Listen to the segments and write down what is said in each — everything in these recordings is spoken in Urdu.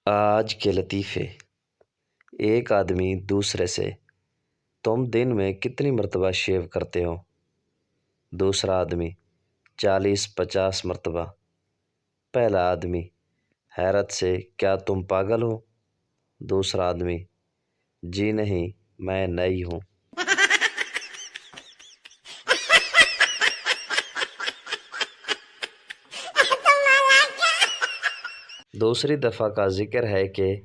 آج کے لطیفے۔ ایک آدمی دوسرے سے، تم دن میں کتنی مرتبہ شیو کرتے ہو؟ دوسرا آدمی، 40-50 مرتبہ۔ پہلا آدمی حیرت سے، کیا تم پاگل ہو؟ دوسرا آدمی، جی نہیں، میں نئی ہوں۔ دوسری دفعہ کا ذکر ہے کہ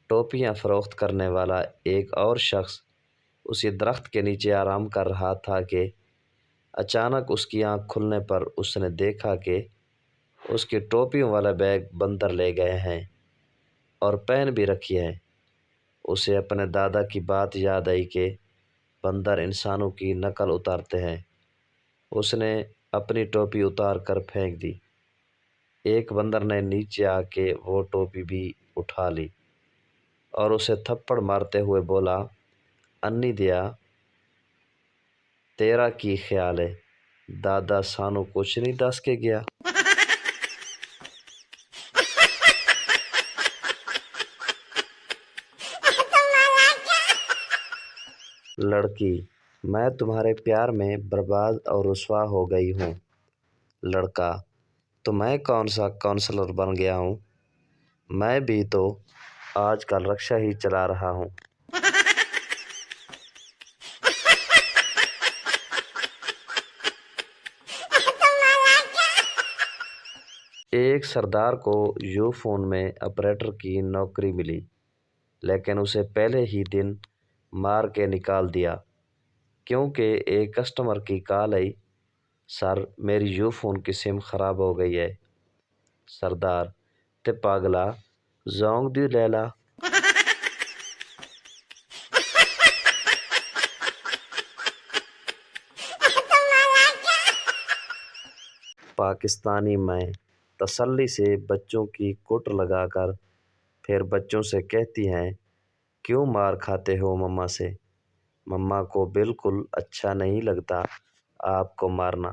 ٹوپیاں فروخت کرنے والا ایک اور شخص اسی درخت کے نیچے آرام کر رہا تھا کہ اچانک اس کی آنکھ کھلنے پر اس نے دیکھا کہ اس کی ٹوپیوں والا بیگ بندر لے گئے ہیں اور پہن بھی رکھی ہے۔ اسے اپنے دادا کی بات یاد آئی کہ بندر انسانوں کی نقل اتارتے ہیں۔ اس نے اپنی ٹوپی اتار کر پھینک دی۔ ایک بندر نے نیچے آ کے وہ ٹوپی بھی اٹھا لی اور اسے تھپڑ مارتے ہوئے بولا، انی دیا، تیرا کی خیال ہے، دادا سانو کچھ نہیں دس کے گیا۔ لڑکی، میں تمہارے پیار میں برباد اور رسوا ہو گئی ہوں۔ لڑکا، تو میں کون سا کونسلر بن گیا ہوں؟ میں بھی تو آج کل رکشہ ہی چلا رہا ہوں۔ ایک سردار کو یو فون میں آپریٹر کی نوکری ملی، لیکن اسے پہلے ہی دن مار کے نکال دیا کیونکہ ایک کسٹمر کی کال آئی، سر میری یو فون کی سم خراب ہو گئی ہے۔ سردار، تے پاگلا، زونگ دی لیلا۔ پاکستانی ماں تسلی سے بچوں کی کٹ لگا کر پھر بچوں سے کہتی ہیں، کیوں مار کھاتے ہو مما سے؟ مما کو بالکل اچھا نہیں لگتا آپ کو مارنا۔